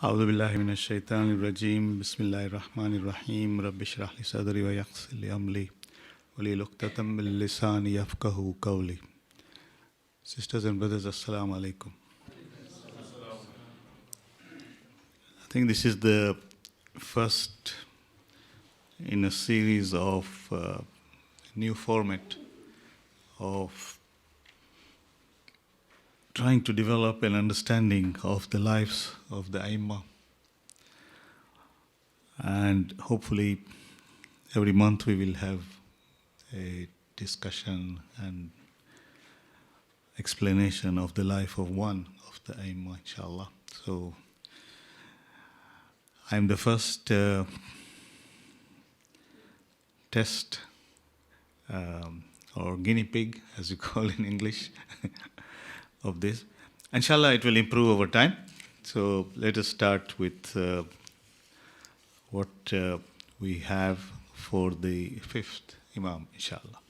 أعوذ بالله من الشيطان الرجيم بسم الله الرحمن الرحيم رب اشرح لي صدري ويسر لي أمري واحلل عقدة من لساني يفقهوا قولي. Sisters and brothers, Assalamu alaikum. I think this is the first in a series of new format of trying to develop an understanding of the lives of the Aimma. And hopefully every month we will have a discussion and explanation of the life of one of the Aimma, inshallah. So I'm the first test or guinea pig, as you call in English, of this. Inshallah, it will improve over time. So let us start with what we have for the fifth Imam, inshallah.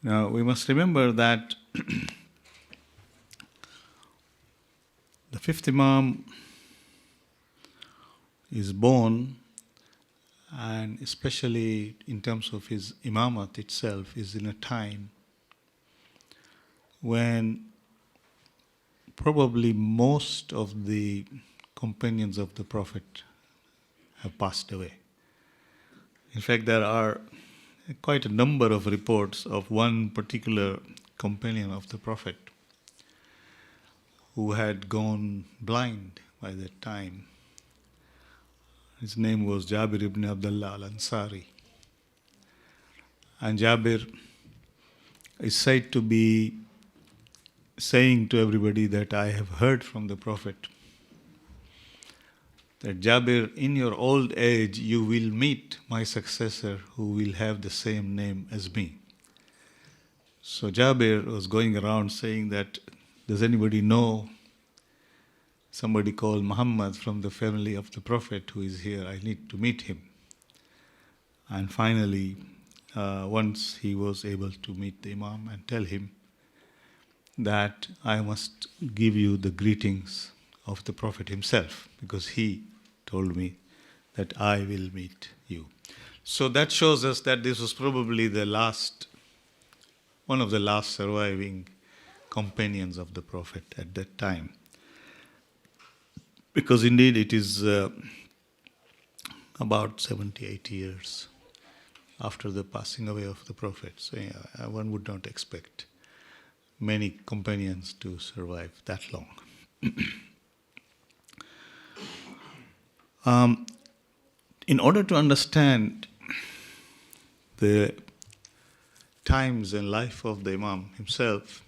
Now, we must remember that the fifth Imam is born, and especially in terms of his imamat itself, is in a time when probably most of the companions of the Prophet have passed away. In fact, there are quite a number of reports of one particular companion of the Prophet who had gone blind by that time. His name was Jabir ibn Abdullah al-Ansari. And Jabir is said to be saying to everybody that I have heard from the Prophet that Jabir, in your old age, you will meet my successor who will have the same name as me. So Jabir was going around saying that, does anybody know somebody called Muhammad from the family of the Prophet who is here? I need to meet him. And finally, once he was able to meet the Imam and tell him that I must give you the greetings of the Prophet himself, because he told me that I will meet you. So that shows us that this was probably the last, one of the last surviving companions of the Prophet at that time. Because indeed it is about 70, 80 years after the passing away of the Prophet. So one would not expect many companions to survive that long. In order to understand the times and life of the Imam himself,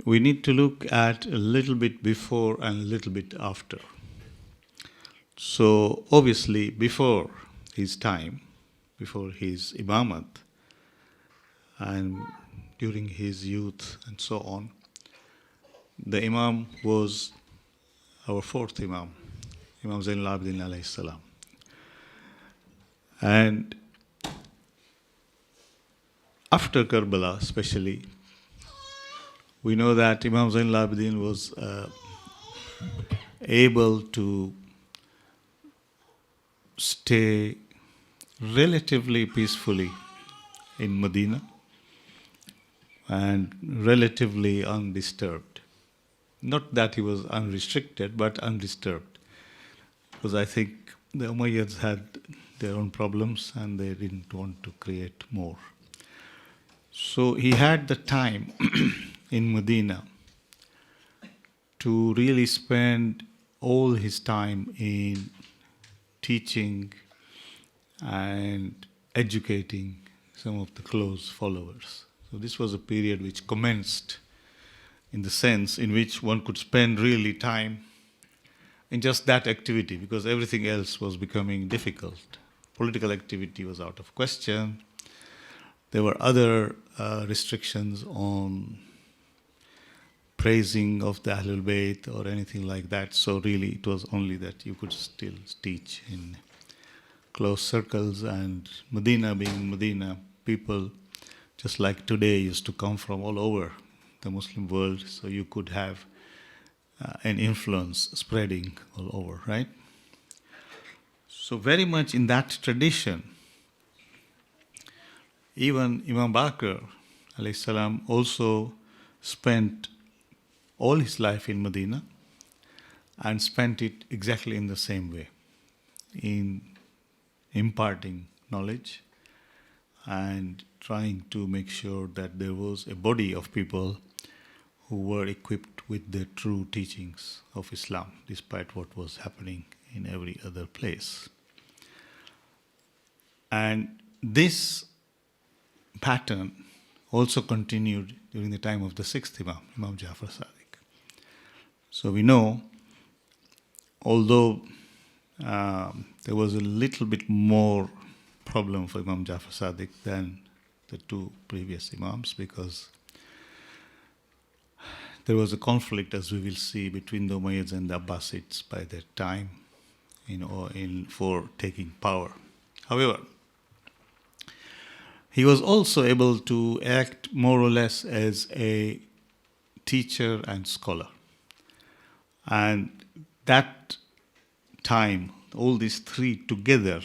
we need to look at a little bit before and a little bit after. So obviously before his time, before his imamat, and during his youth and so on, the Imam was our fourth Imam, Imam Zainul Abidin alayhi salam. And after Karbala especially, we know that Imam Zainul Abidin was able to stay relatively peacefully in Medina and relatively undisturbed. Not that he was unrestricted, but undisturbed. Because I think the Umayyads had their own problems and they didn't want to create more. So he had the time in Medina to really spend all his time in teaching and educating some of the close followers. So this was a period which commenced in the sense in which one could spend really time in just that activity, because everything else was becoming difficult. Political activity was out of question. There were other restrictions on praising of the Ahlul Bayt or anything like that. So really it was only that you could still teach in close circles, and Medina being Medina, people just like today used to come from all over the Muslim world, so you could have and influence spreading all over, right? So very much in that tradition, even Imam Baqir alayhi salam also spent all his life in Medina and spent it exactly in the same way, in imparting knowledge and trying to make sure that there was a body of people who were equipped with the true teachings of Islam, despite what was happening in every other place. And this pattern also continued during the time of the sixth Imam, Imam Jafar Sadiq. So we know, although there was a little bit more problem for Imam Jafar Sadiq than the two previous Imams, because there was a conflict, as we will see, between the Umayyads and the Abbasids by that time, for taking power. However, he was also able to act more or less as a teacher and scholar. And that time, all these three together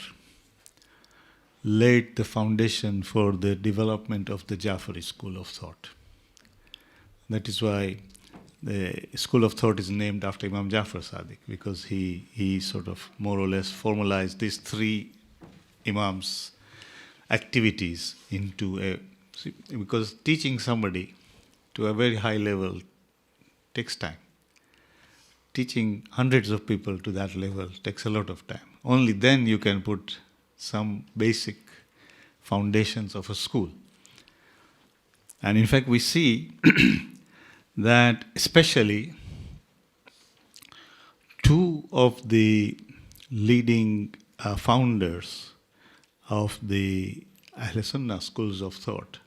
laid the foundation for the development of the Jafari school of thought. That is why the school of thought is named after Imam Jafar Sadiq, because he sort of more or less formalized these three Imams' activities into because teaching somebody to a very high level takes time. Teaching hundreds of people to that level takes a lot of time. Only then you can put some basic foundations of a school. And in fact, we see that especially two of the leading founders of the Ahl Sunnah schools of thought,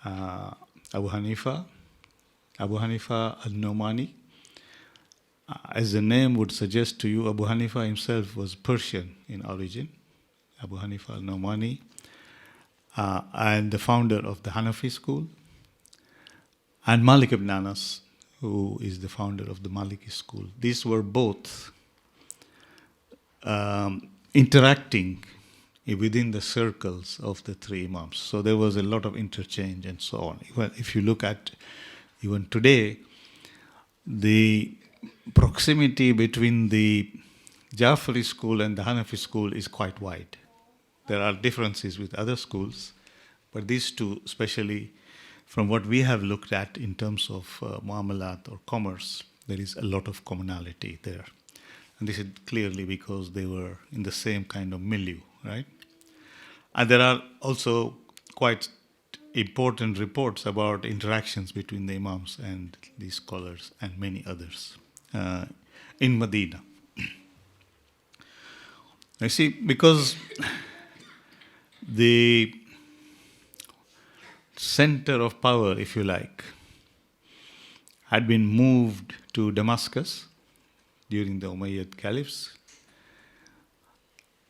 Abu Hanifa al-Numani. As the name would suggest to you, Abu Hanifa himself was Persian in origin, Abu Hanifa al-Numani, and the founder of the Hanafi school, and Malik ibn Anas, who is the founder of the Maliki school. These were both interacting within the circles of the three Imams. So there was a lot of interchange and so on. Well, if you look at even today, the proximity between the Jafari school and the Hanafi school is quite wide. There are differences with other schools, but these two, especially from what we have looked at in terms of muamalat or commerce, there is a lot of commonality there. And this is clearly because they were in the same kind of milieu, right? And there are also quite important reports about interactions between the Imams and these scholars and many others in Medina. You see, because the center of power, if you like, had been moved to Damascus during the Umayyad caliphs,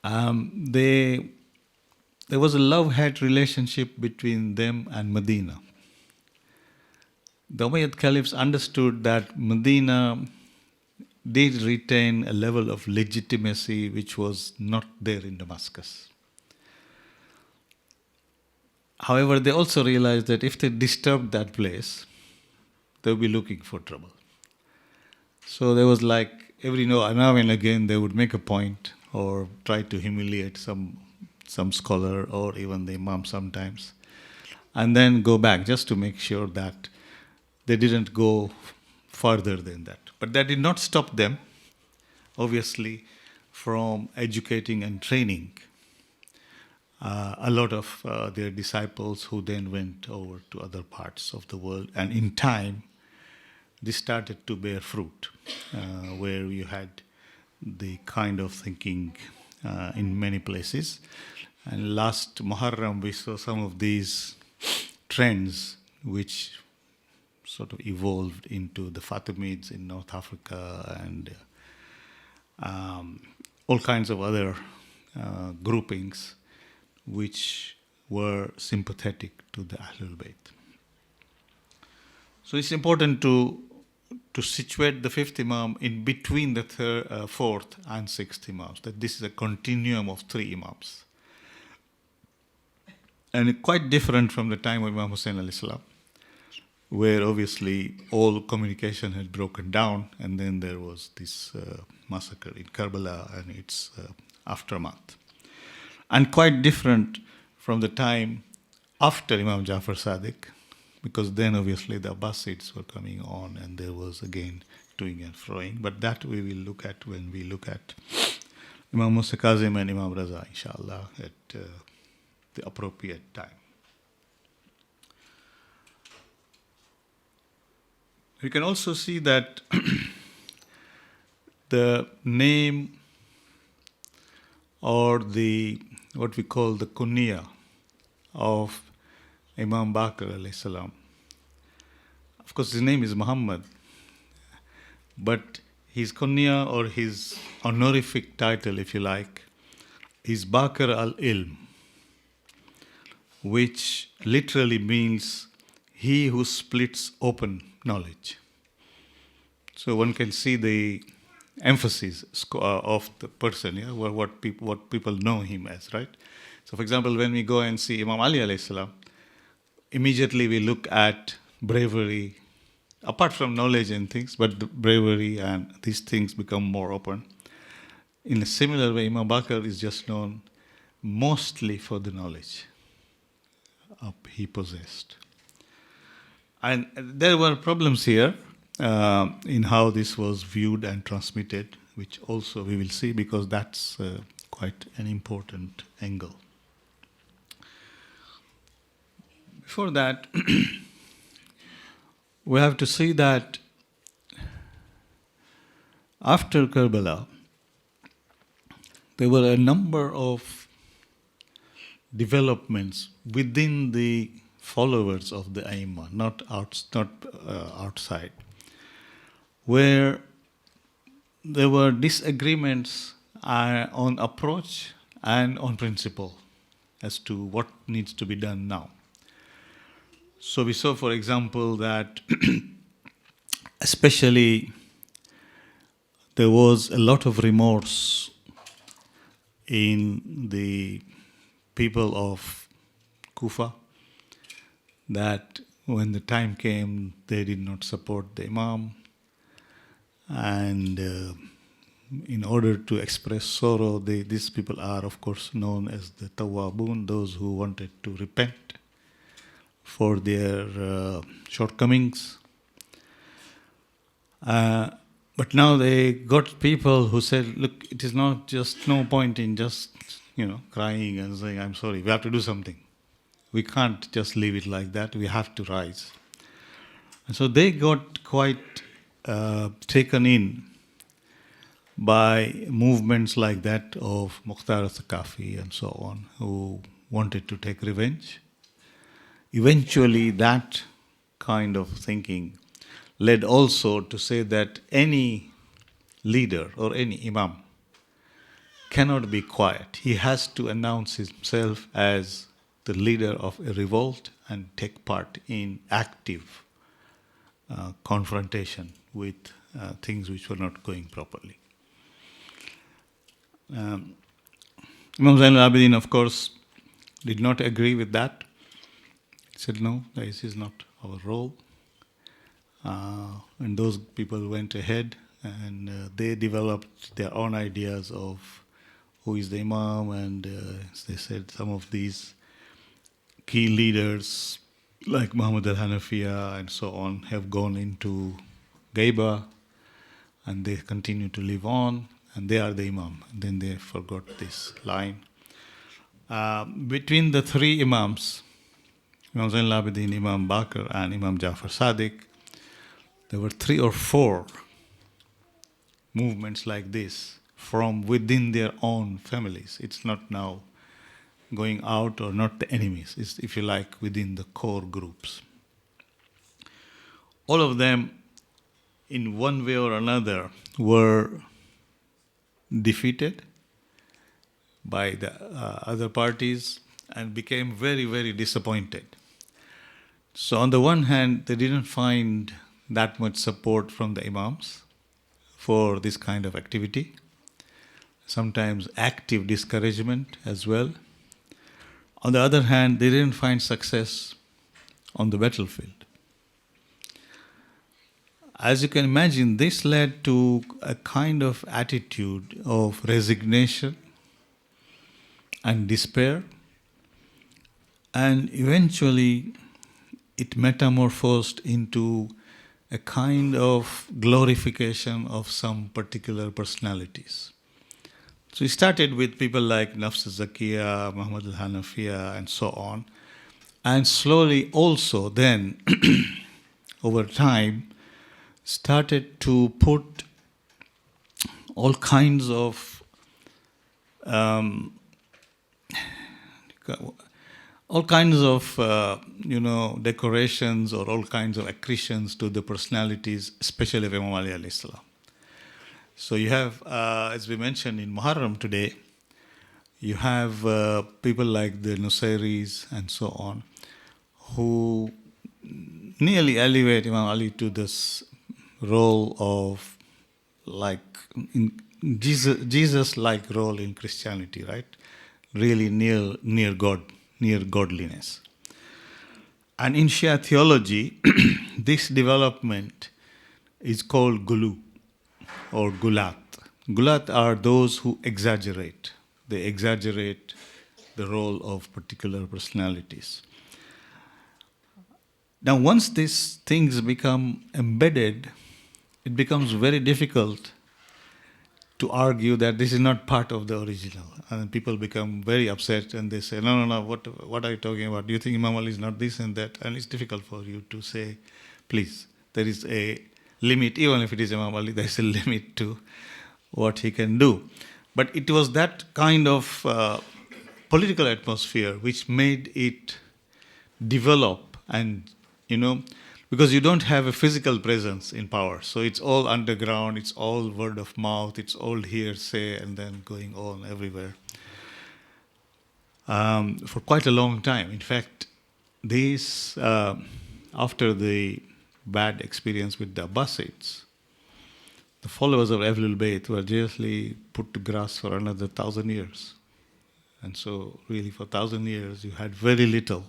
there was a love-hate relationship between them and Medina. The Umayyad caliphs understood that Medina did retain a level of legitimacy which was not there in Damascus. However, they also realized that if they disturbed that place, they would be looking for trouble. So there was like every now and again they would make a point or try to humiliate some scholar or even the Imam sometimes, and then go back just to make sure that they didn't go further than that. But that did not stop them, obviously, from educating and training a lot of their disciples who then went over to other parts of the world. And in time, this started to bear fruit, where you had the kind of thinking in many places. And last Muharram, we saw some of these trends which sort of evolved into the Fatimids in North Africa and all kinds of other groupings which were sympathetic to the Ahlul Bayt. So it's important to to situate the fifth Imam in between the fourth and sixth Imams, that this is a continuum of three Imams. And quite different from the time of Imam Hussein alayhi salam, where obviously all communication had broken down, and then there was this massacre in Karbala and its aftermath. And quite different from the time after Imam Jafar Sadiq, because then obviously the Abbasids were coming on and there was again toing and froing. But that we will look at when we look at Imam Musa Kazim and Imam Raza, inshallah, at the appropriate time. We can also see that the name or the what we call the kunya of Imam Baqir alayhi salam. Of course, his name is Muhammad, but his kunya or his honorific title, if you like, is Baqir al-Ilm, which literally means he who splits open knowledge. So one can see the emphasis of the person, yeah, what people know him as, right? So, for example, when we go and see Imam Ali alayhi salam, immediately we look at bravery, apart from knowledge and things, but the bravery and these things become more open. In a similar way, Imam Baqir is just known mostly for the knowledge he possessed. And there were problems here in how this was viewed and transmitted, which also we will see, because that's quite an important angle. Before that, we have to see that after Karbala, there were a number of developments within the followers of the Aimma, not outside, where there were disagreements on approach and on principle as to what needs to be done now. So we saw, for example, that especially there was a lot of remorse in the people of Kufa, that when the time came, they did not support the Imam. And in order to express sorrow, these people are, of course, known as the Tawwabun, those who wanted to repent for their shortcomings. But now they got people who said, look, it is not just no point in just, crying and saying, I'm sorry, we have to do something. We can't just leave it like that. We have to rise. And so they got quite taken in by movements like that of Mukhtar al-Thaqafi and so on, who wanted to take revenge. Eventually, that kind of thinking led also to say that any leader or any imam cannot be quiet. He has to announce himself as the leader of a revolt and take part in active confrontation with things which were not going properly. Imam Zain al-Abidin, of course, did not agree with that. He said, no, this is not our role. And those people went ahead and they developed their own ideas of who is the Imam, and as they said, some of these key leaders like Muhammad al-Hanafiya and so on have gone into Ghaiba and they continue to live on, and they are the Imam. And then they forgot this line. Between the three Imams, Imam Zain al-Abidin, Imam Baqir and Imam Jafar Sadiq, there were 3 or 4 movements like this from within their own families. It's not now going out or not the enemies. It's, if you like, within the core groups. All of them, in one way or another, were defeated by the other parties and became very, very disappointed. So on the one hand, they didn't find that much support from the Imams for this kind of activity. Sometimes active discouragement as well. On the other hand, they didn't find success on the battlefield. As you can imagine, this led to a kind of attitude of resignation and despair, and eventually it metamorphosed into a kind of glorification of some particular personalities. So it started with people like Nafs Zakiya, Muhammad al-Hanafiya, and so on. And slowly also then, over time, started to put all kinds of decorations or all kinds of accretions to the personalities, especially of Imam Ali alayhi salam. So you have, as we mentioned in Muharram today, you have people like the Nusayris and so on, who nearly elevate Imam Ali to this role of like Jesus-like role in Christianity, right? Really near God, near godliness. And in Shia theology, this development is called gulu or gulat. Gulat are those who exaggerate. They exaggerate the role of particular personalities. Now, once these things become embedded, it becomes very difficult to argue that this is not part of the original. And people become very upset and they say, no, what are you talking about? Do you think Imam Ali is not this and that? And it's difficult for you to say, please, there is a limit, even if it is Imam Ali, there is a limit to what he can do. But it was that kind of political atmosphere which made it develop, and because you don't have a physical presence in power. So it's all underground, it's all word of mouth, it's all hearsay and then going on everywhere. For quite a long time. In fact, this, after the bad experience with the Abbasids, the followers of Ahlul Bayt were seriously put to grass for another 1,000 years. And so really for 1,000 years you had very little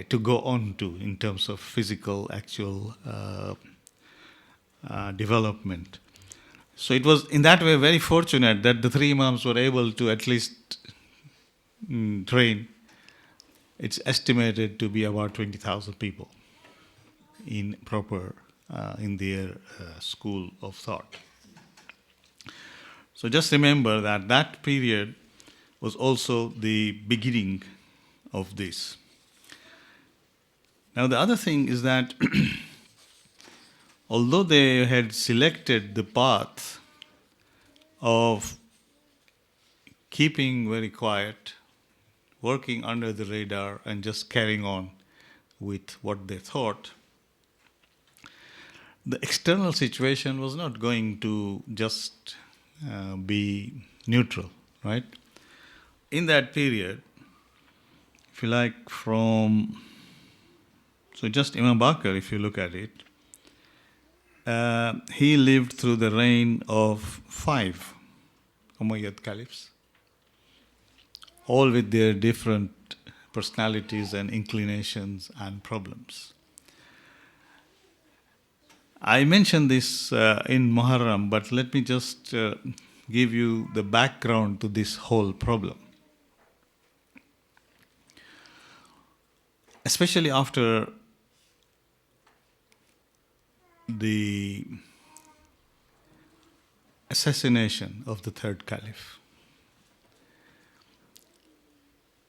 to go on to in terms of physical, actual development. So it was in that way very fortunate that the three Imams were able to at least train. It's estimated to be about 20,000 people in their school of thought. So just remember that period was also the beginning of this. Now the other thing is that although they had selected the path of keeping very quiet, working under the radar and just carrying on with what they thought, the external situation was not going to just be neutral, right? In that period, if you like, so just Imam Baqir, if you look at it, he lived through the reign of 5 Umayyad caliphs, all with their different personalities and inclinations and problems. I mentioned this in Muharram, but let me just give you the background to this whole problem. Especially after the assassination of the third caliph,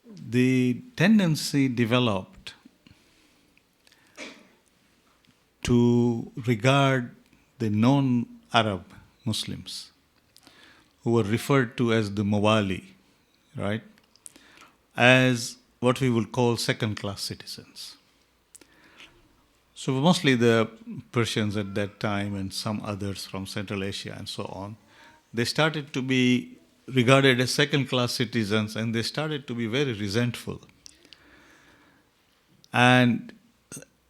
the tendency developed to regard the non-Arab Muslims, who were referred to as the Mawali, right, as what we would call second-class citizens. So mostly the Persians at that time and some others from Central Asia and so on, they started to be regarded as second-class citizens, and they started to be very resentful. And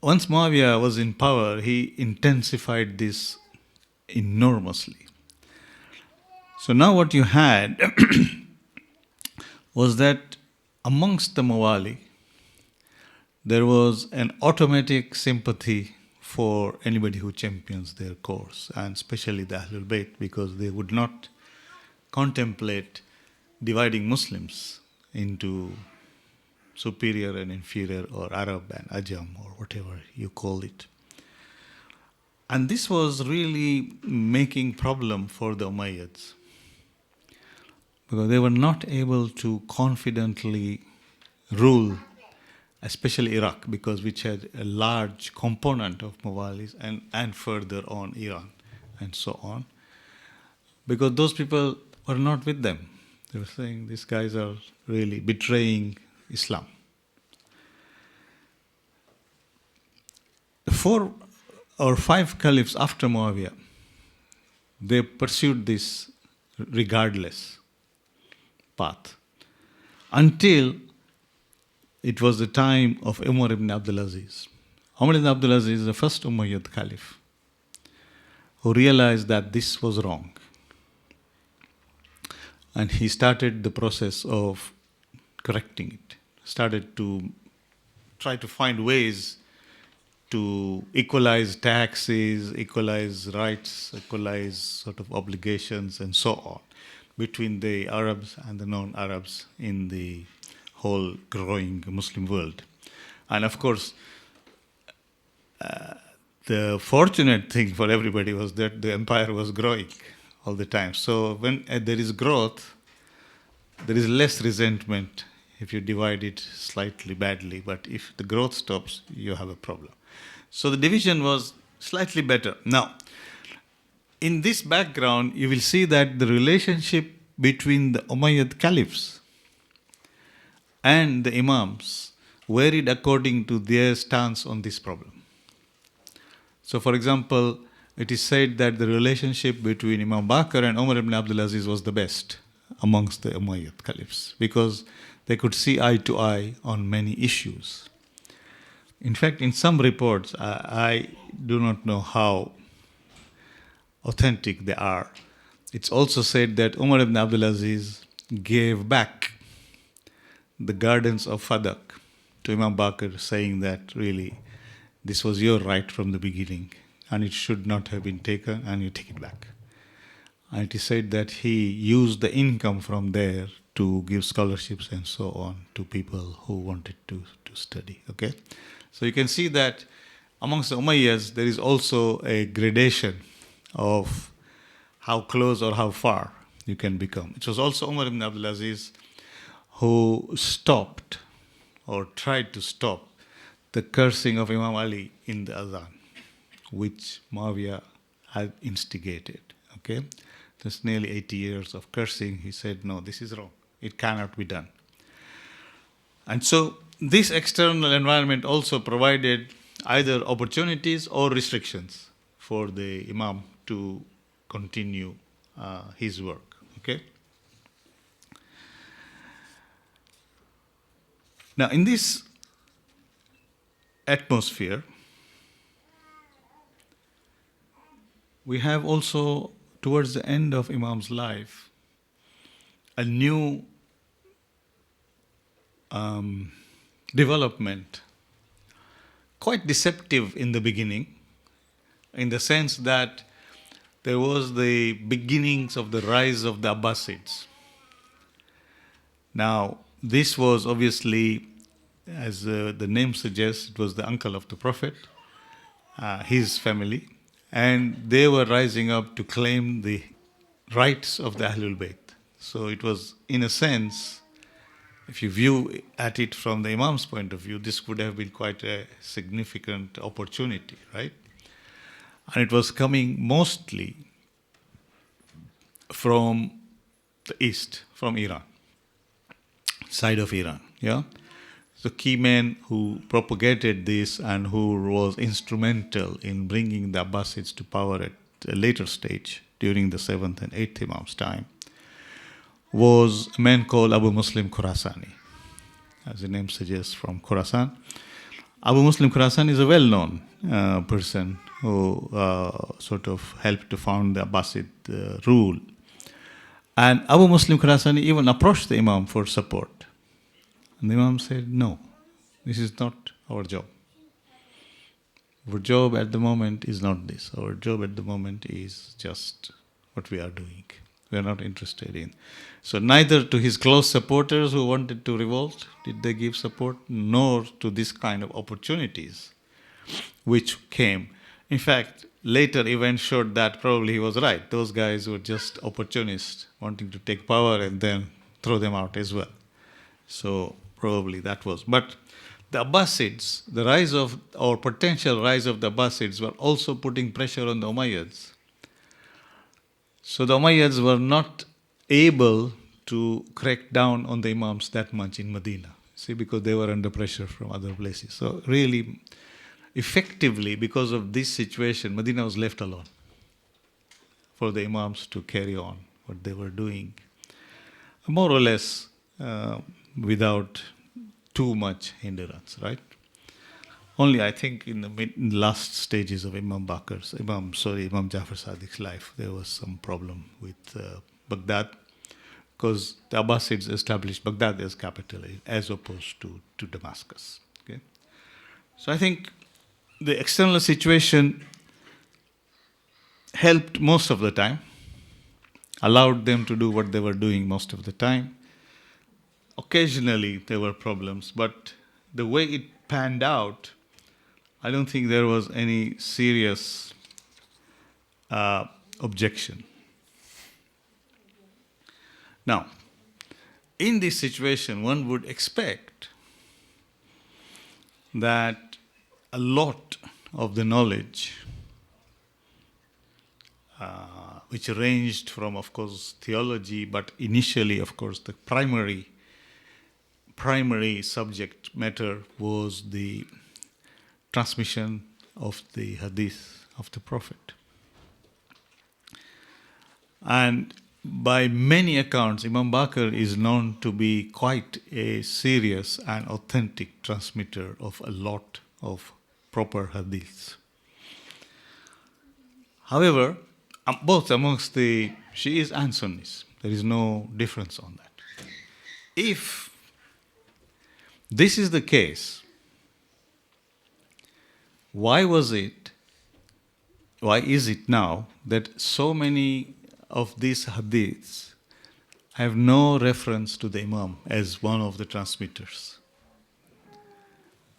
once Muawiyah was in power, he intensified this enormously. So now what you had was that amongst the Mawali, there was an automatic sympathy for anybody who champions their cause, and especially the Ahlul Bayt, because they would not contemplate dividing Muslims into superior and inferior, or Arab and Ajam, or whatever you call it. And this was really making problem for the Umayyads, because they were not able to confidently rule, especially Iraq, because which had a large component of Mawalis, and further on Iran and so on, because those people were not with them. They were saying these guys are really betraying Islam. The 4 or 5 caliphs after Muawiyah, they pursued this regardless path until it was the time of Umar ibn Abdul Aziz. Umar ibn Abdul Aziz is the first Umayyad caliph who realized that this was wrong. And he started the process of correcting it, started to try to find ways to equalize taxes, equalize rights, equalize sort of obligations, and so on, between the Arabs and the non-Arabs in the whole growing Muslim world. And of course, the fortunate thing for everybody was that the empire was growing all the time. So when there is growth, there is less resentment if you divide it slightly badly. But if the growth stops, you have a problem. So the division was slightly better. Now, in this background, you will see that the relationship between the Umayyad caliphs and the Imams varied according to their stance on this problem. So, for example, it is said that the relationship between Imam Baqir and Umar ibn Abdul Aziz was the best amongst the Umayyad caliphs, because they could see eye to eye on many issues. In fact, in some reports, I do not know how authentic they are. It's also said that Umar ibn Abdul Aziz gave back the gardens of Fadak to Imam Baqir, saying that really this was your right from the beginning and it should not have been taken, and you take it back. And it is said that he used the income from there to give scholarships and so on to people who wanted to study. Okay, so you can see that amongst the Umayyads there is also a gradation of how close or how far you can become. It was also Umar ibn Abdul Aziz who stopped or tried to stop the cursing of Imam Ali in the Adhan, which Muawiyah had instigated. Okay, just nearly 80 years of cursing. He said, no, this is wrong. It cannot be done. And so this external environment also provided either opportunities or restrictions for the Imam to continue his work. Okay. Now, in this atmosphere, we have also, towards the end of Imam's life, a new development, quite deceptive in the beginning, in the sense that there was the beginnings of the rise of the Abbasids. Now, this was obviously, as the name suggests, it was the uncle of the Prophet, his family, and they were rising up to claim the rights of the Ahlul Bayt. So it was, in a sense, if you view at it from the Imam's point of view, this would have been quite a significant opportunity, right? And it was coming mostly from the east, from Iran, side of Iran, yeah? The key men who propagated this and who was instrumental in bringing the Abbasids to power at a later stage during the 7th and 8th Imam's time was a man called Abu Muslim Khurasani, as the name suggests, from Khorasan. Abu Muslim Khurasan is a well-known person who sort of helped to found the Abbasid rule. And Abu Muslim Khurasani even approached the Imam for support. And the Imam said, no, this is not our job. Our job at the moment is not this. Our job at the moment is just what we are doing. We are not interested in. So neither to his close supporters who wanted to revolt did they give support, nor to this kind of opportunities which came. In fact, later events showed that probably he was right. Those guys were just opportunists wanting to take power and then throw them out as well. So probably that was. But the Abbasids, the rise of, or potential rise of the Abbasids were also putting pressure on the Umayyads. So the Umayyads were not able to crack down on the Imams that much in Medina. See, because they were under pressure from other places. So really, effectively, because of this situation, Medina was left alone for the Imams to carry on what they were doing, more or less without too much hindrance, right? Only I think in the last stages of Imam Jafar Sadiq's life, there was some problem with Baghdad, because the Abbasids established Baghdad as capital as opposed to Damascus. Okay? So I think the external situation helped most of the time, allowed them to do what they were doing most of the time. Occasionally there were problems, but the way it panned out, I don't think there was any serious objection. Now, in this situation, one would expect that a lot of the knowledge, which ranged from, of course, theology, but initially, of course, the primary subject matter was the transmission of the hadith of the Prophet. And by many accounts, Imam Baqir is known to be quite a serious and authentic transmitter of a lot of proper hadiths. However, both amongst the Shi'is and Sunnis, there is no difference on that. If this is the case, why is it now that so many of these hadiths have no reference to the Imam as one of the transmitters?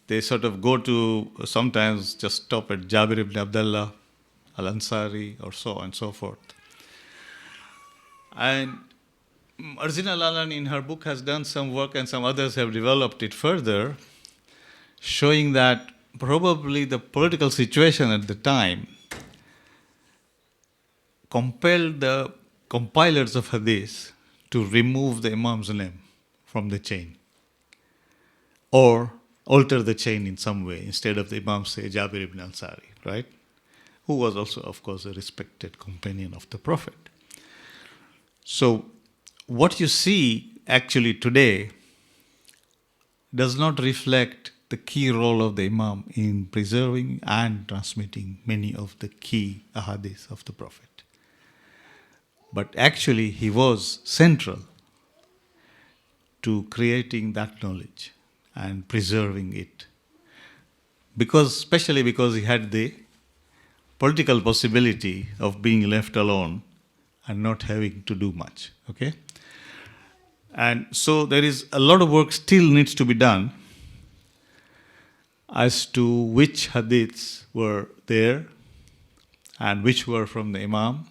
They sort of go to, sometimes just stop at Jabir ibn Abdullah, Al-Ansari, or so on and so forth. And Arzina Lalan in her book has done some work, and some others have developed it further, showing that probably the political situation at the time compelled the compilers of hadith to remove the Imam's name from the chain, or alter the chain in some way. Instead of the Imam, say Jabir ibn Ansari, right? Who was also, of course, a respected companion of the Prophet. So what you see actually today does not reflect the key role of the Imam in preserving and transmitting many of the key ahadith of the Prophet. But actually he was central to creating that knowledge and preserving it. Especially because he had the political possibility of being left alone and not having to do much. Okay? And so there is a lot of work still needs to be done as to which hadiths were there and which were from the Imam,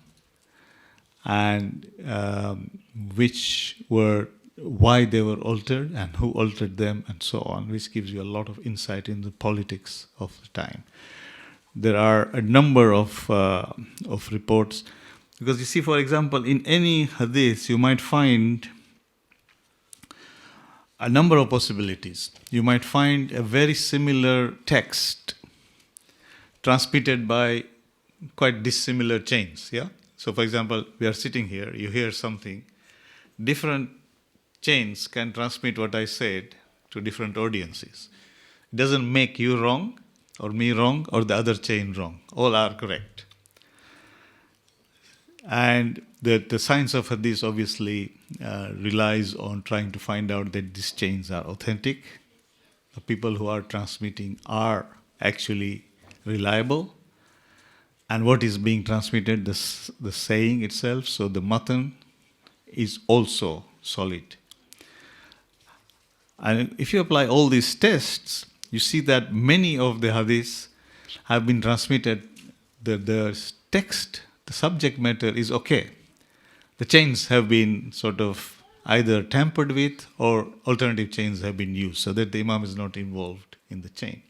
and why they were altered and who altered them and so on, which gives you a lot of insight in the politics of the time. There are a number of reports, because you see, for example, in any hadith you might find a number of possibilities. You might find a very similar text transmitted by quite dissimilar chains, yeah? So for example, we are sitting here, you hear something, different chains can transmit what I said to different audiences. It doesn't make you wrong, or me wrong, or the other chain wrong. All are correct. And the science of hadith obviously relies on trying to find out that these chains are authentic. The people who are transmitting are actually reliable. And what is being transmitted, the saying itself, so the matan is also solid. And if you apply all these tests, you see that many of the hadiths have been transmitted, the text, the subject matter is okay. The chains have been sort of either tampered with or alternative chains have been used so that the Imam is not involved in the chain.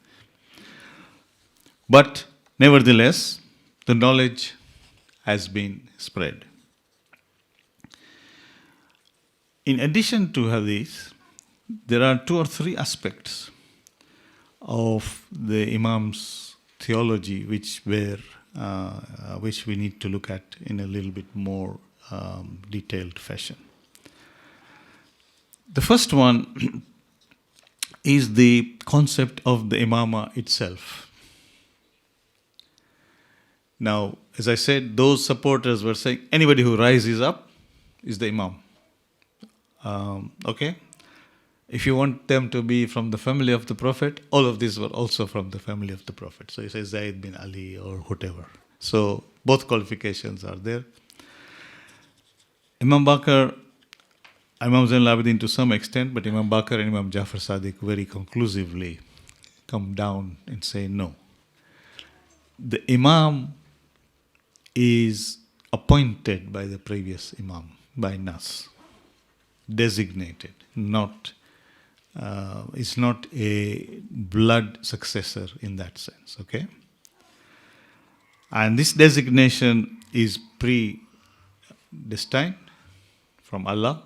But nevertheless, the knowledge has been spread. In addition to hadith, there are 2 or 3 aspects of the Imam's theology which we need to look at in a little bit more detailed fashion. The first one is the concept of the imama itself. Now, as I said, those supporters were saying anybody who rises up is the imam. Okay? If you want them to be from the family of the Prophet, all of these were also from the family of the Prophet. So you say Zayd bin Ali or whatever. So both qualifications are there. Imam Baqir, Imam Zainul Abidin to some extent, but Imam Baqir and Imam Jafar Sadiq very conclusively come down and say no. The Imam is appointed by the previous Imam, by Nas, designated, is not a blood successor in that sense, okay? And this designation is predestined from Allah,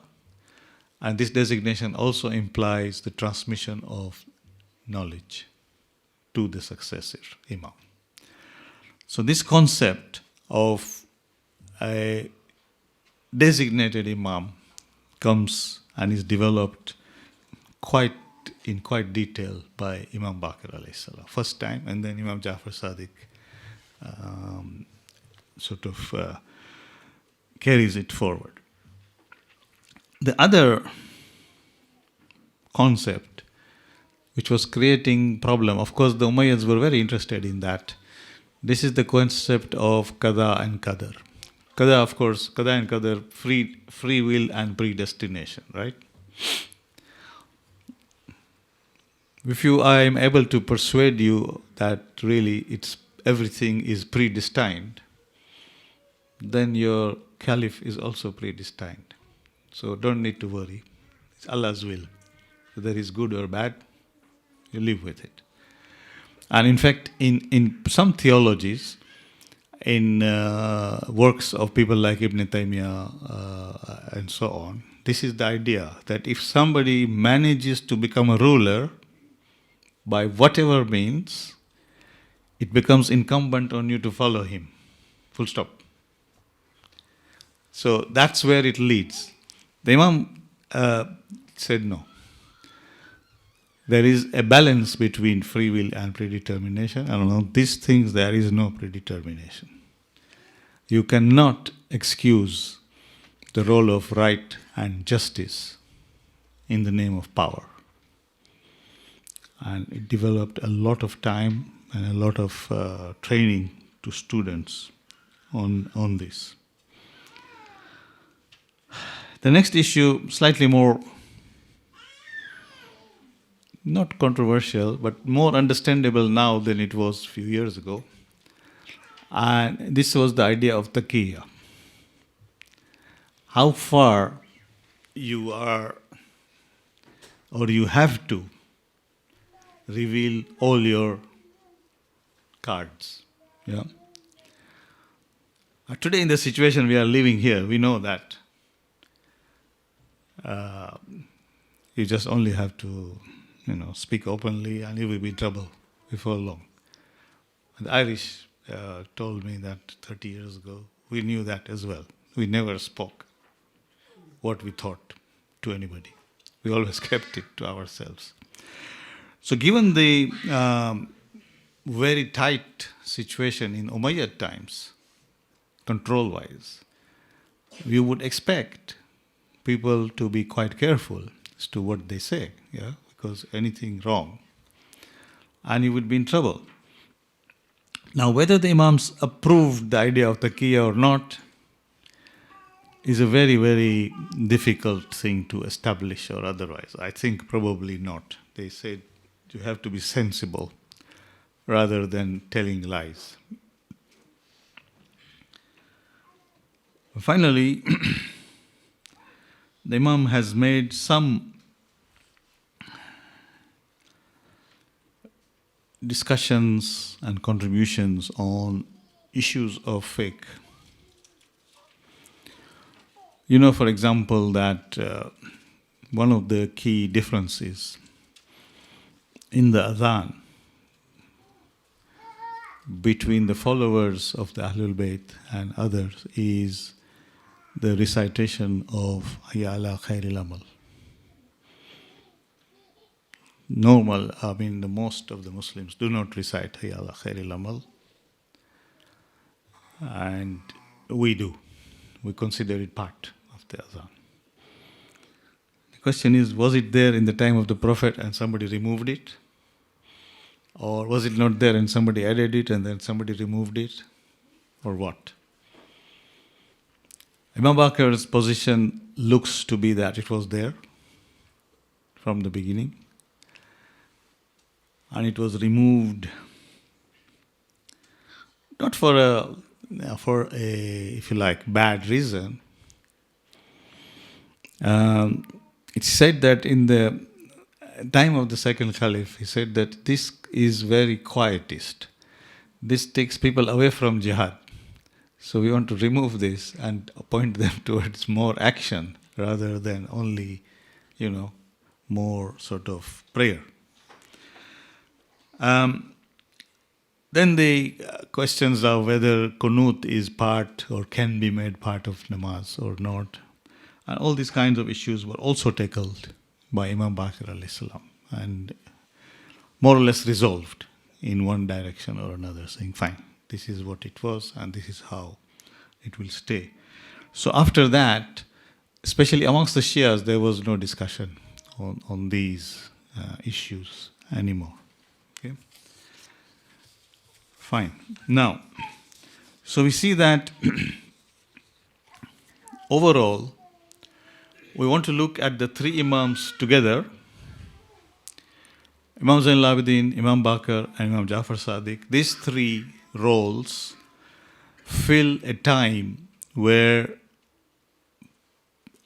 and this designation also implies the transmission of knowledge to the successor Imam. So this concept of a designated Imam comes and is developed in quite detail by Imam Baqir alayhi salam, first time, and then Imam Jafar Sadiq carries it forward. The other concept which was creating problem, of course the Umayyads were very interested in that. This is the concept of Qada and Qadar. Qada, of course, Qada and Qadar, free will and predestination, right? If I am able to persuade you that really everything is predestined, then your caliph is also predestined. So don't need to worry. It's Allah's will. Whether it's good or bad, you live with it. And in fact, in some theologies, in works of people like Ibn Taymiyyah and so on, this is the idea that if somebody manages to become a ruler by whatever means, it becomes incumbent on you to follow him. Full stop. So that's where it leads. The Imam said no. There is a balance between free will and predetermination. I don't know, these things, there is no predetermination. You cannot excuse the role of right and justice in the name of power. And it developed a lot of time and a lot of training to students on this. The next issue, slightly more, not controversial, but more understandable now than it was a few years ago. And this was the idea of taqiyya. How far you are, or you have to, reveal all your cards. Yeah. Today in the situation we are living here, we know that you just only have to, speak openly and you will be in trouble before long. And the Irish told me that 30 years ago, we knew that as well. We never spoke what we thought to anybody. We always kept it to ourselves. So given the very tight situation in Umayyad times, control-wise, we would expect people to be quite careful as to what they say, yeah, because anything wrong, and you would be in trouble. Now, whether the Imams approved the idea of taqiyya or not is a very, very difficult thing to establish or otherwise. I think probably not. They said you have to be sensible rather than telling lies. Finally, the Imam has made some discussions and contributions on issues of fiqh. You know, for example, that one of the key differences in the adhan between the followers of the Ahlul Bayt and others is the recitation of Hayya ala khairil amal. The most of the Muslims do not recite Hayya ala khairil amal, and we do. We consider it part of the adhan. The question is, was it there in the time of the Prophet and somebody removed it? Or was it not there and somebody added it and then somebody removed it? Or what? Imam Baqir's position looks to be that it was there from the beginning, and it was removed not for a if you like, bad reason. It's said that in the time of the second Caliph, he said that this is very quietist. This takes people away from jihad. So we want to remove this and point them towards more action rather than only, more sort of prayer. Then the questions are whether qunut is part or can be made part of namaz or not. And all these kinds of issues were also tackled by Imam Baqir alayhi salam and more or less resolved in one direction or another, saying, fine, this is what it was and this is how it will stay. So after that, especially amongst the Shias, there was no discussion on these issues anymore. Okay? Fine. Now, so we see that overall, we want to look at the three Imams together. Imam Zain al-Abidin, Imam Baqir, and Imam Jafar Sadiq. These three roles fill a time where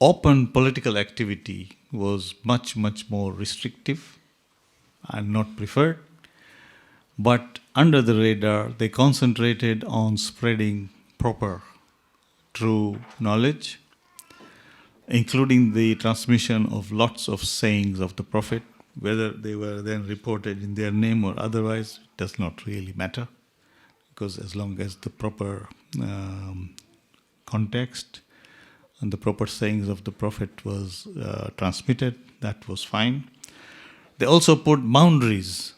open political activity was much, much more restrictive and not preferred. But under the radar, they concentrated on spreading proper, true knowledge, including the transmission of lots of sayings of the Prophet. Whether they were then reported in their name or otherwise does not really matter, because as long as the proper context and the proper sayings of the Prophet was transmitted, that was fine. They also put boundaries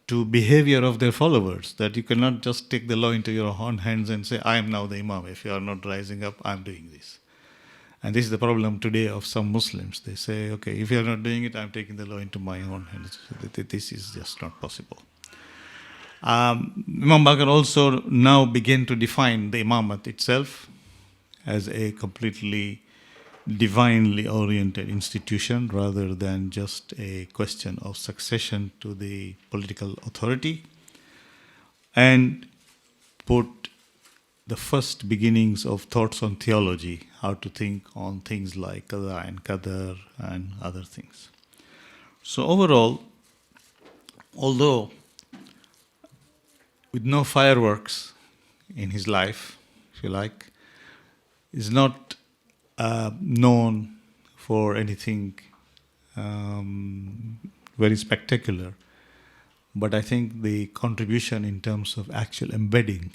to behavior of their followers, that you cannot just take the law into your own hands and say, I am now the Imam. If you are not rising up, I am doing this. And this is the problem today of some Muslims. They say, okay, if you are not doing it, I am taking the law into my own hands. This is just not possible. Imam Baqir also now began to define the Imamat itself as a completely divinely oriented institution rather than just a question of succession to the political authority, and put the first beginnings of thoughts on theology, how to think on things like qada and qadar and other things. So overall, although with no fireworks in his life, if you like, is not known for anything very spectacular, but I think the contribution in terms of actual embedding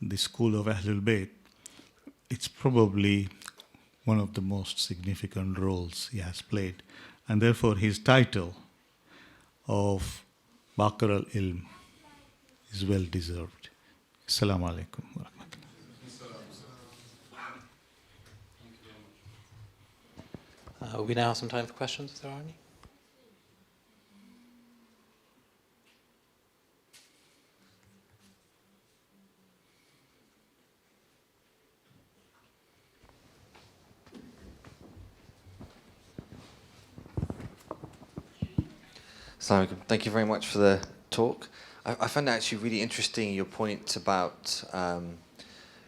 the school of Ahlul Bayt, it's probably one of the most significant roles he has played. And therefore his title of Baqir al-Ilm is well deserved. Assalamu alaikum wa rahmatullah. We now have some time for questions, if there are any. Assalamu alaikum. Thank you very much for the talk. I found it actually really interesting, your point about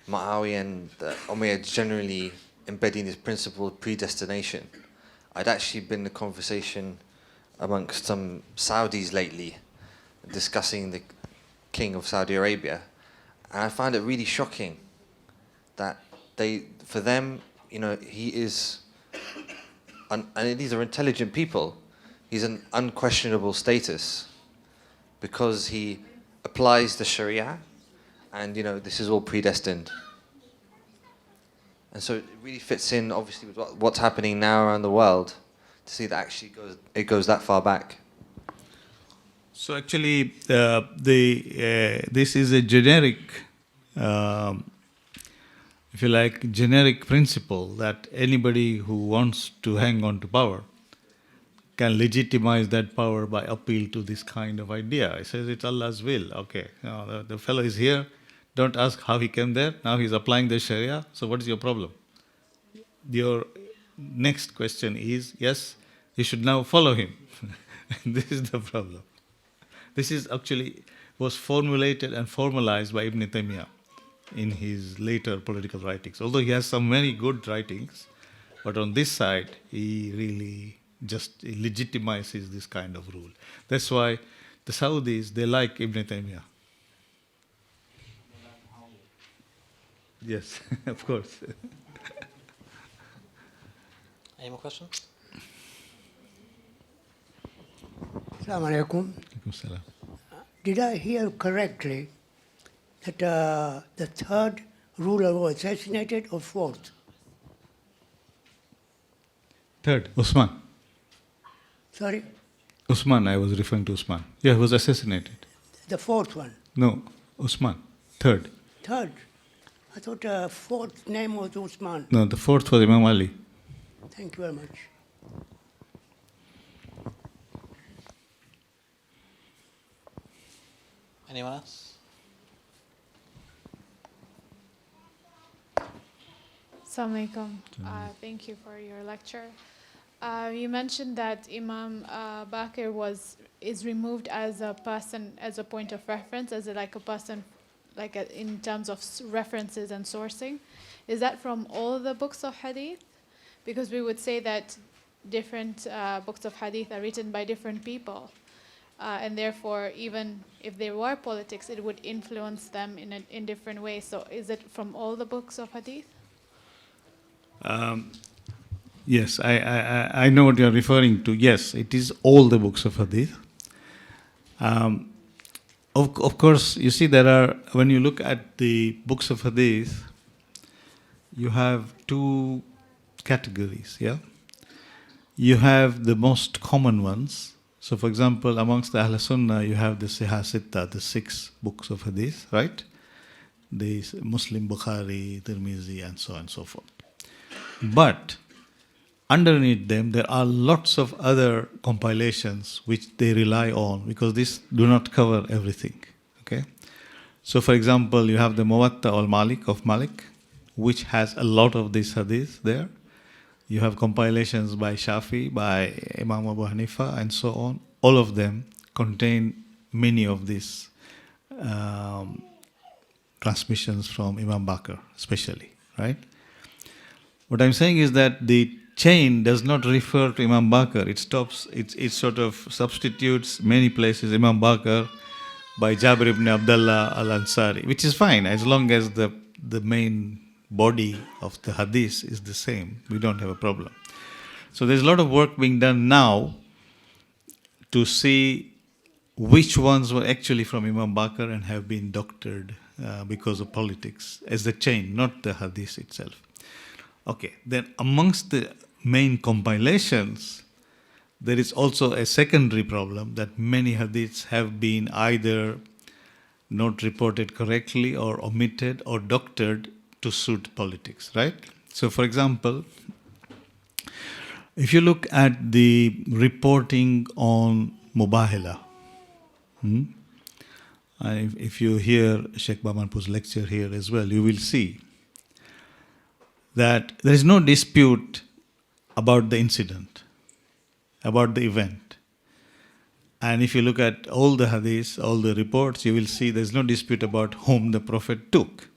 Muawiyah and Umayyad generally embedding this principle of predestination. I'd actually been in a conversation amongst some Saudis lately discussing the king of Saudi Arabia, and I find it really shocking that for them, he is, and these are intelligent people, he's an unquestionable status because he applies the Sharia, and this is all predestined. And so it really fits in, obviously, with what's happening now around the world, to see that actually it goes that far back. So actually, this is a generic, if you like, generic principle that anybody who wants to hang on to power can legitimize that power by appeal to this kind of idea. It says it's Allah's will. Okay, the fellow is here. Don't ask how he came there. Now he's applying the Sharia. So what is your problem? Your next question is, yes, you should now follow him. This is the problem. This is actually was formulated and formalized by Ibn Taymiyyah in his later political writings. Although he has some very good writings, but on this side, he really just legitimizes this kind of rule. That's why the Saudis, they like Ibn Taymiyyah. Yes, of course. Any more questions? Assalamu alaikum. Alaikum salam. Did I hear correctly that the third ruler was assassinated or fourth? Third, Usman. Sorry? Usman, I was referring to Usman. Yeah, he was assassinated. The fourth one. No, Usman. Third. Third. I thought fourth name was Usman. No, the fourth was Imam Ali. Thank you very much. Anyone else? Assalamu alaikum. Thank you for your lecture. You mentioned that Imam Baqir is removed as a person, as a point of reference, as a person, in terms of references and sourcing. Is that from all the books of hadith? Because we would say that different books of hadith are written by different people. And therefore, even if there were politics, it would influence them in different ways. So is it from all the books of hadith? Yes, I know what you are referring to. Yes, it is all the books of hadith. Of course, you see when you look at the books of hadith, you have two categories, yeah? You have the most common ones. So, for example, amongst the Ahl Sunnah, you have the Sihah Sitta, the 6 books of hadith, right? The Muslim, Bukhari, Tirmizi, and so on and so forth. But underneath them, there are lots of other compilations which they rely on because these do not cover everything. Okay, so for example, you have the Muwatta al-Malik of Malik, which has a lot of these hadith there. You have compilations by Shafi, by Imam Abu Hanifa, and so on. All of them contain many of these transmissions from Imam Baqir, especially, right? What I'm saying is that the chain does not refer to Imam Baqir. It sort of substitutes many places Imam Baqir by Jabir ibn Abdullah al-Ansari, which is fine as long as the main body of the hadith is the same. We don't have a problem. So there's a lot of work being done now to see which ones were actually from Imam Baqir and have been doctored because of politics as the chain, not the hadith itself. Okay, then amongst the main compilations, there is also a secondary problem that many hadiths have been either not reported correctly or omitted or doctored to suit politics, right? So, for example, if you look at the reporting on Mubahala, if you hear Sheikh Bamanpur's lecture here as well, you will see that there is no dispute about the incident, about the event. And if you look at all the hadiths, all the reports, you will see there is no dispute about whom the Prophet took.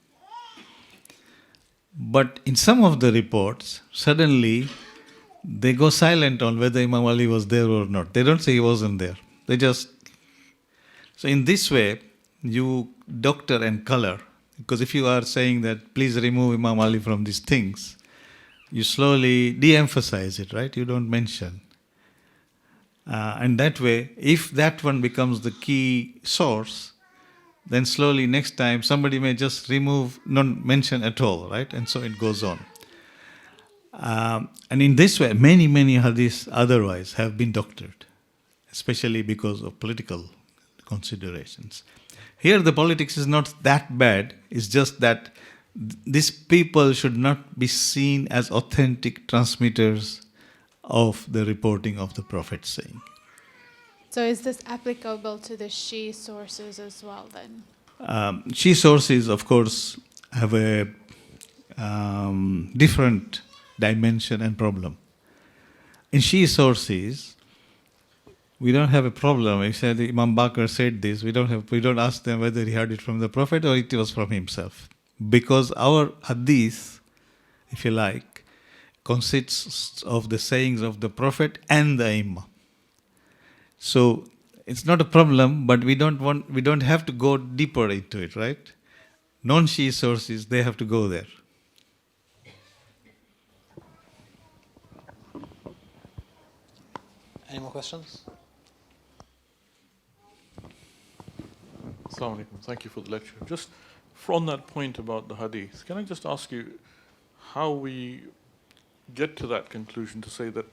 But in some of the reports, suddenly they go silent on whether Imam Ali was there or not. They don't say he wasn't there. They just... So in this way, you doctor and color. Because if you are saying that, please remove Imam Ali from these things, you slowly de-emphasize it, right? You don't mention. And that way, if that one becomes the key source, then slowly next time somebody may just remove, not mention at all, right? And so it goes on. And in this way, many hadiths otherwise have been doctored, especially because of political considerations. Here the politics is not that bad, it's just that these people should not be seen as authentic transmitters of the reporting of the Prophet saying. So is this applicable to the Shia sources as well then? Shia sources, of course, have a different dimension and problem. In Shia sources, we don't have a problem. If said Imam Baqir said this, we don't ask them whether he heard it from the Prophet or it was from himself. Because our hadith, if you like, consists of the sayings of the Prophet and the Imam. So it's not a problem, but we don't have to go deeper into it, right? Non-Shia sources, they have to go there. Any more questions? Assalamu alaikum. Thank you for the lecture. Just from that point about the hadith, can I just ask you how we get to that conclusion to say that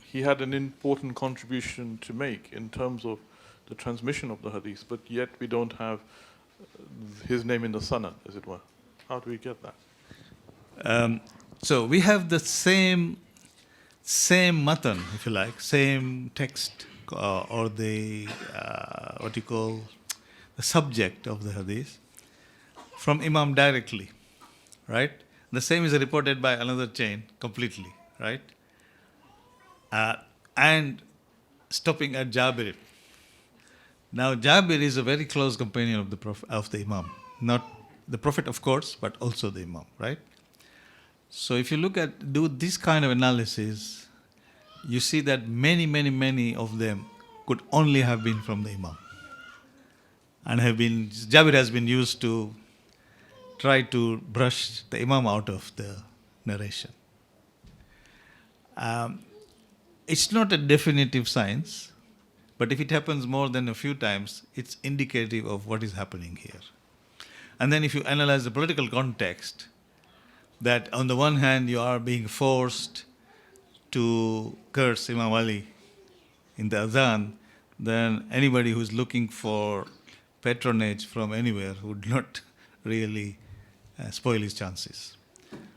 he had an important contribution to make in terms of the transmission of the hadith, but yet we don't have his name in the sanad, as it were? How do we get that? So we have the same matan, if you like, same text or the what you call the subject of the hadith from Imam directly, right? The same is reported by another chain completely, right? And stopping at Jabir. Now Jabir is a very close companion of the Prophet, of the Imam, not the Prophet of course, but also the Imam, right? So if you do this kind of analysis, you see that many of them could only have been from the Imam. And Jabir has been used to try to brush the Imam out of the narration. It's not a definitive science, but if it happens more than a few times, it's indicative of what is happening here. And then if you analyze the political context, that on the one hand you are being forced to curse Imam Ali in the adhan, then anybody who's looking for patronage from anywhere would not really spoil his chances.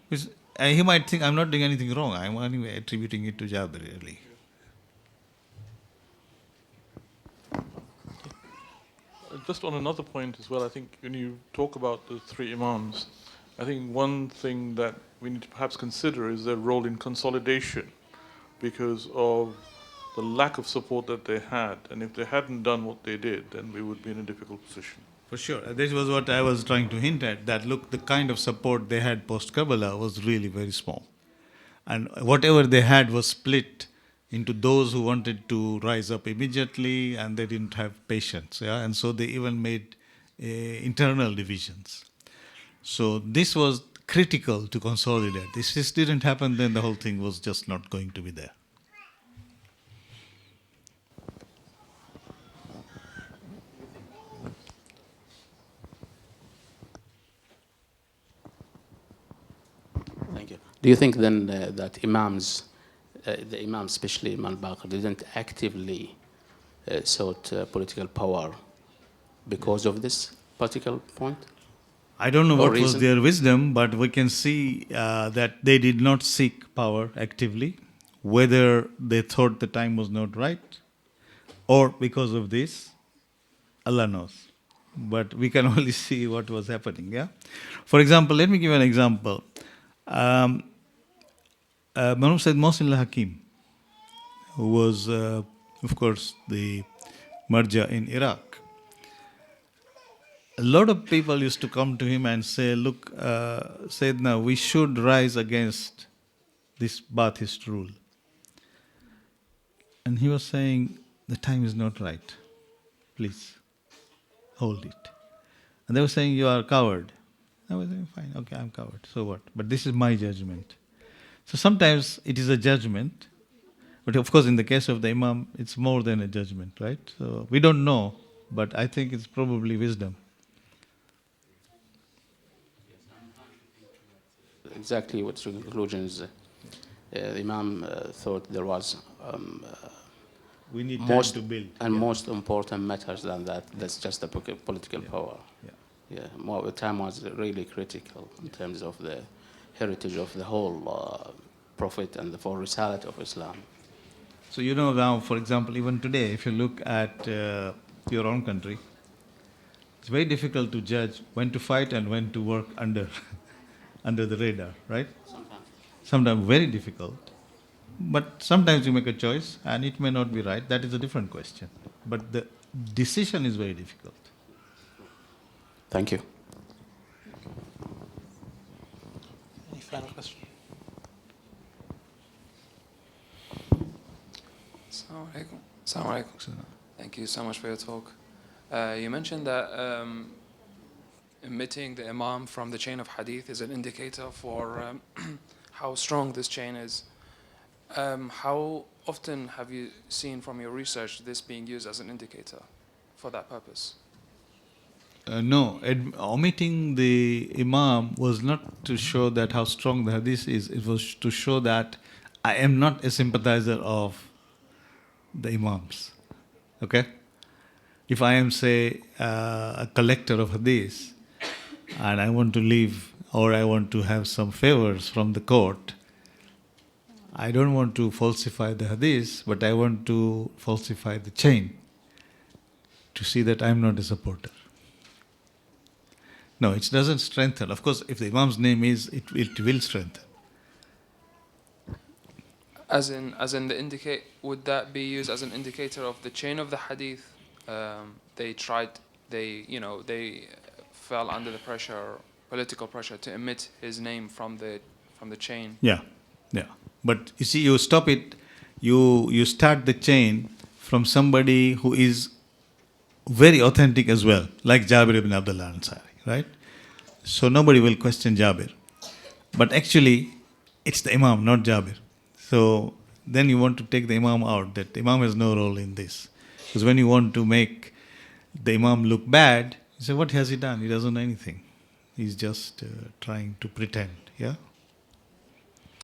Because he might think, I'm not doing anything wrong, I'm anyway attributing it to Jabir really. Just on another point as well, I think when you talk about the three Imams, I think one thing that we need to perhaps consider is their role in consolidation because of the lack of support that they had. And if they hadn't done what they did, then we would be in a difficult position. For sure. This was what I was trying to hint at, that look, the kind of support they had post-Karbala was really very small. And whatever they had was split into those who wanted to rise up immediately and they didn't have patience. Yeah? And so they even made internal divisions. So this was critical to consolidate. If this didn't happen, then the whole thing was just not going to be there. Thank you. Do you think then that Imams the Imam, especially Imam Al-Baqir, didn't actively sought political power because of this particular point? I don't know Or what was reason? their wisdom, but we can see that they did not seek power actively, whether they thought the time was not right or because of this, Allah knows. But we can only see what was happening, yeah? For example, let me give you an example. Imam Said Mohsin al-Hakim, who was, of course, the marja in Iraq. A lot of people used to come to him and say, look, Sayyidina, we should rise against this Baathist rule. And he was saying, the time is not right. Please, hold it. And they were saying, you are a coward. I was saying, fine, okay, I'm coward, so what? But this is my judgment. So sometimes it is a judgment, but of course in the case of the Imam, it's more than a judgment, right? So we don't know, but I think it's probably wisdom. Exactly what the conclusions. The Imam thought there was We need most time to build. and most important matters than that. That's just the political power. Yeah. Yeah, the time was really critical in terms of the heritage of the whole Prophet and the full risalat of Islam. So you know now, for example, even today, if you look at your own country, it's very difficult to judge when to fight and when to work under under the radar, right? Sometimes very difficult. But sometimes you make a choice and it may not be right. That is a different question. But the decision is very difficult. Thank you. Any final question? Assalamu alaikum. Assalamu alaikum. Thank you so much for your talk. You mentioned that omitting the Imam from the chain of hadith is an indicator for how strong this chain is. How often have you seen from your research this being used as an indicator for that purpose? No, omitting the Imam was not to show that how strong the hadith is. It was to show that I am not a sympathizer of the Imams. Okay? If I am, say, a collector of hadith and I want to leave or I want to have some favors from the court, I don't want to falsify the hadith, but I want to falsify the chain to see that I am not a supporter. No, it doesn't strengthen. Of course, if the Imam's name is, it will strengthen. As in the would that be used as an indicator of the chain of the hadith? They fell under the pressure, political pressure, to omit his name from the chain. Yeah. But you see, you stop it, you start the chain from somebody who is very authentic as well, like Jabir ibn Abdullah Ansari, right? So nobody will question Jabir. But actually, it's the Imam, not Jabir. So then you want to take the Imam out, that the Imam has no role in this. Because when you want to make the Imam look bad, you say, what has he done? He doesn't know anything. He's just trying to pretend, yeah?